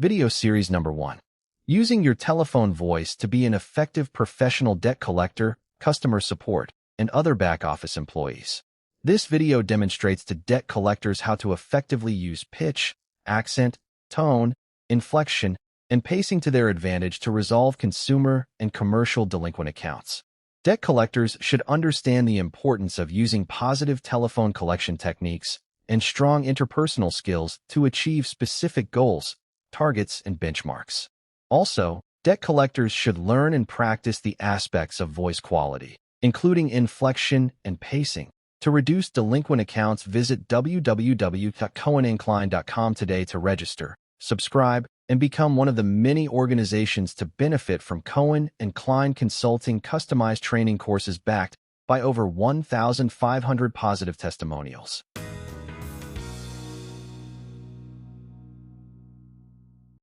Video Series Number 1. Using your telephone voice to be an effective professional debt collector, customer support, and other back-office employees. This video demonstrates to debt collectors how to effectively use pitch, accent, tone, inflection, and pacing to their advantage to resolve consumer and commercial delinquent accounts. Debt collectors should understand the importance of using positive telephone collection techniques and strong interpersonal skills to achieve specific goals, targets, and benchmarks. Also, debt collectors should learn and practice the aspects of voice quality, including inflection and pacing. To reduce delinquent accounts, visit www.cohenandklein.com today to register, subscribe, and become one of the many organizations to benefit from Cohen and Klein Consulting customized training courses backed by over 1,500 positive testimonials.